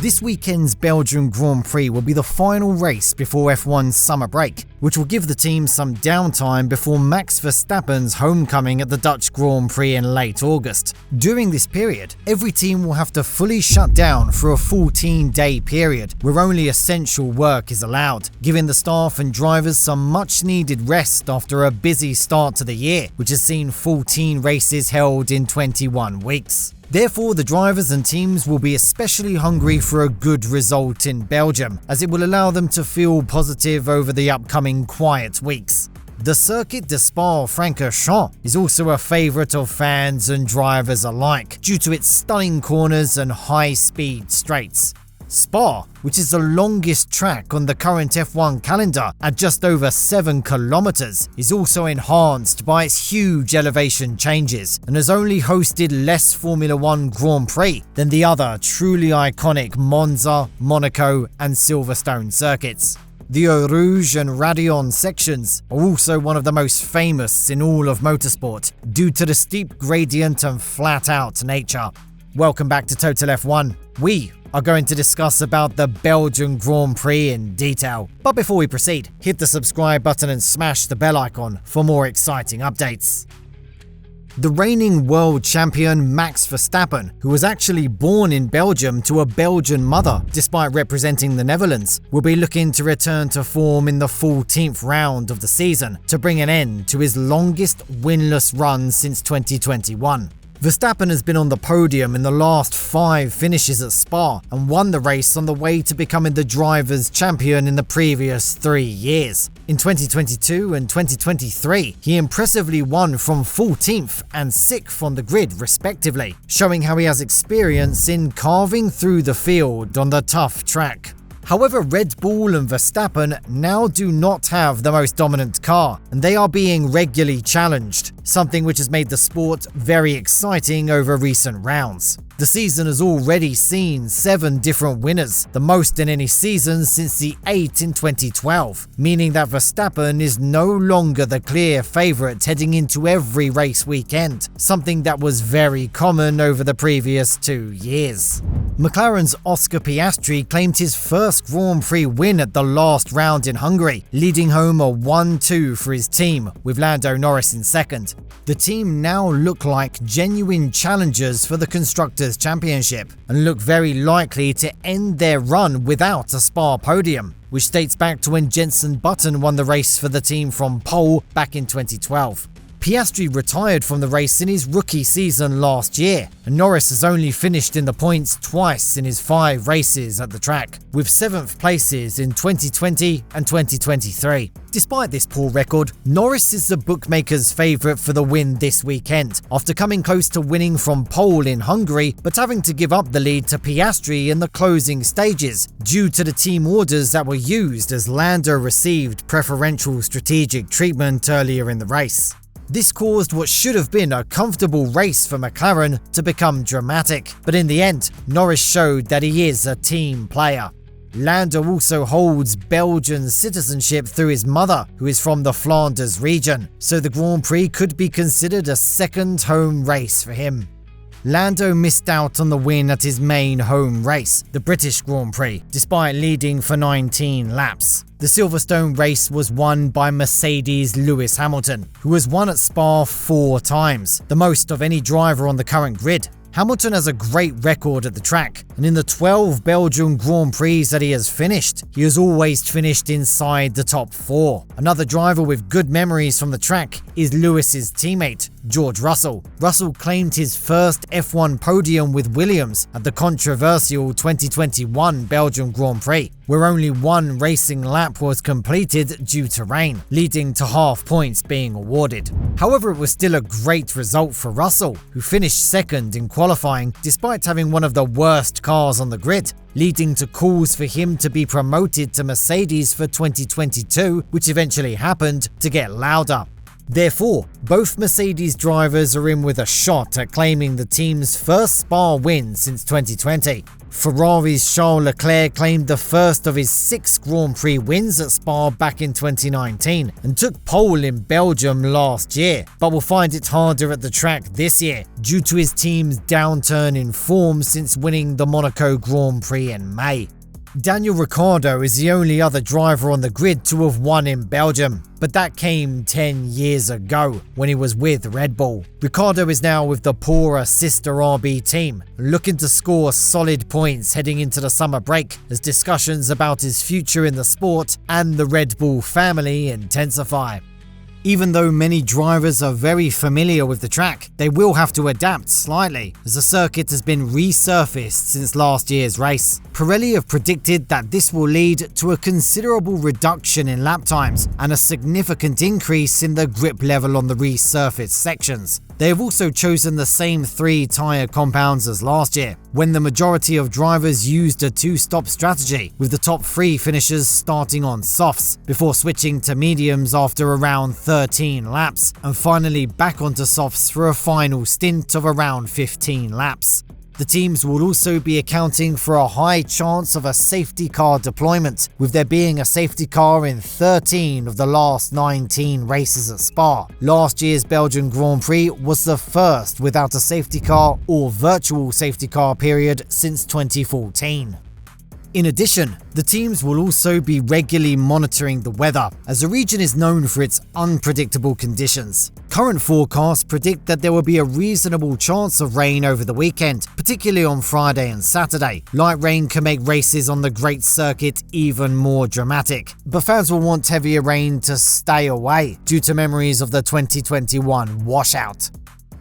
This weekend's Belgian Grand Prix will be the final race before F1's summer break, which will give the team some downtime before Max Verstappen's homecoming at the Dutch Grand Prix in late August. During this period, every team will have to fully shut down for a 14-day period where only essential work is allowed, giving the staff and drivers some much-needed rest after a busy start to the year, which has seen 14 races held in 21 weeks. Therefore, the drivers and teams will be especially hungry for a good result in Belgium, as it will allow them to feel positive over the upcoming quiet weeks. The circuit de Spa-Francorchamps is also a favourite of fans and drivers alike, due to its stunning corners and high-speed straights. Spa, which is the longest track on the current F1 calendar at just over 7 kilometers, is also enhanced by its huge elevation changes and has only hosted less Formula 1 Grand Prix than the other truly iconic Monza, Monaco and Silverstone circuits. The Eau Rouge and Raidillon sections are also one of the most famous in all of motorsport due to the steep gradient and flat-out nature. Welcome back to Total F1. We are going to discuss about the Belgian Grand Prix in detail. But before we proceed, hit the subscribe button and smash the bell icon for more exciting updates. The reigning world champion Max Verstappen, who was actually born in Belgium to a Belgian mother despite representing the Netherlands, will be looking to return to form in the 14th round of the season to bring an end to his longest winless run since 2021. Verstappen has been on the podium in the last 5 finishes at Spa and won the race on the way to becoming the drivers' champion in the previous 3 years. In 2022 and 2023, he impressively won from 14th and 6th on the grid respectively, showing how he has experience in carving through the field on the tough track. However, Red Bull and Verstappen now do not have the most dominant car, and they are being regularly challenged, something which has made the sport very exciting over recent rounds. The season has already seen 7 different winners, the most in any season since the 8 in 2012, meaning that Verstappen is no longer the clear favourite heading into every race weekend, something that was very common over the previous 2 years. McLaren's Oscar Piastri claimed his first Grand Prix win at the last round in Hungary, leading home a 1-2 for his team, with Lando Norris in second. The team now look like genuine challengers for the Constructors' Championship and look very likely to end their run without a Spa podium, which dates back to when Jenson Button won the race for the team from pole back in 2012. Piastri retired from the race in his rookie season last year, and Norris has only finished in the points twice in his 5 races at the track, with 7th places in 2020 and 2023. Despite this poor record, Norris is the bookmakers' favourite for the win this weekend, after coming close to winning from pole in Hungary but having to give up the lead to Piastri in the closing stages due to the team orders that were used as Lando received preferential strategic treatment earlier in the race. This caused what should have been a comfortable race for McLaren to become dramatic, but in the end, Norris showed that he is a team player. Lando also holds Belgian citizenship through his mother, who is from the Flanders region, so the Grand Prix could be considered a second home race for him. Lando missed out on the win at his main home race, the British Grand Prix, despite leading for 19 laps. The Silverstone race was won by Mercedes' Lewis Hamilton, who has won at Spa 4 times, the most of any driver on the current grid. Hamilton has a great record at the track, and in the 12 Belgian Grand Prix that he has finished, he has always finished inside the top 4. Another driver with good memories from the track is Lewis's teammate, George Russell. Russell claimed his first F1 podium with Williams at the controversial 2021 Belgian Grand Prix, where only 1 racing lap was completed due to rain, leading to half points being awarded. However, it was still a great result for Russell, who finished second in qualifying despite having one of the worst cars on the grid, leading to calls for him to be promoted to Mercedes for 2022, which eventually happened, to get louder. Therefore, both Mercedes drivers are in with a shot at claiming the team's first Spa win since 2020. Ferrari's Charles Leclerc claimed the first of his 6 Grand Prix wins at Spa back in 2019 and took pole in Belgium last year, but will find it harder at the track this year due to his team's downturn in form since winning the Monaco Grand Prix in May. Daniel Ricciardo is the only other driver on the grid to have won in Belgium, but that came 10 years ago when he was with Red Bull. Ricciardo is now with the poorer sister RB team, looking to score solid points heading into the summer break as discussions about his future in the sport and the Red Bull family intensify. Even though many drivers are very familiar with the track, they will have to adapt slightly as the circuit has been resurfaced since last year's race. Pirelli have predicted that this will lead to a considerable reduction in lap times and a significant increase in the grip level on the resurfaced sections. They have also chosen the same 3 tyre compounds as last year, when the majority of drivers used a 2-stop strategy, with the top 3 finishers starting on softs, before switching to mediums after around 13 laps, and finally back onto softs for a final stint of around 15 laps. The teams will also be accounting for a high chance of a safety car deployment, with there being a safety car in 13 of the last 19 races at Spa. Last year's Belgian Grand Prix was the first without a safety car or virtual safety car period since 2014. In addition, the teams will also be regularly monitoring the weather, as the region is known for its unpredictable conditions. Current forecasts predict that there will be a reasonable chance of rain over the weekend, particularly on Friday and Saturday. Light rain can make races on the Great Circuit even more dramatic, but fans will want heavier rain to stay away due to memories of the 2021 washout.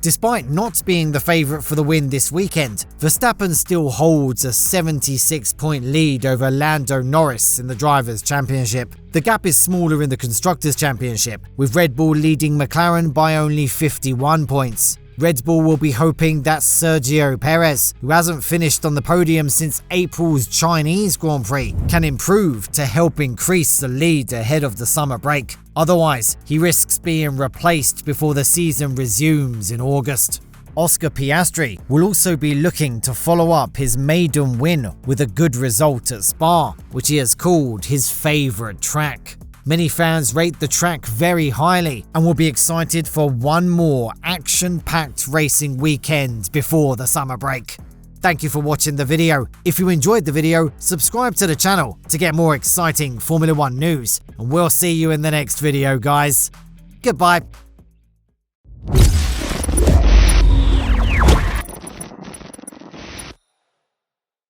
Despite not being the favourite for the win this weekend, Verstappen still holds a 76-point lead over Lando Norris in the Drivers' Championship. The gap is smaller in the Constructors' Championship, with Red Bull leading McLaren by only 51 points. Red Bull will be hoping that Sergio Perez, who hasn't finished on the podium since April's Chinese Grand Prix, can improve to help increase the lead ahead of the summer break. Otherwise, he risks being replaced before the season resumes in August. Oscar Piastri will also be looking to follow up his maiden win with a good result at Spa, which he has called his favourite track. Many fans rate the track very highly and will be excited for one more action-packed racing weekend before the summer break. Thank you for watching the video. If you enjoyed the video, subscribe to the channel to get more exciting Formula 1 news, and we'll see you in the next video, guys. Goodbye.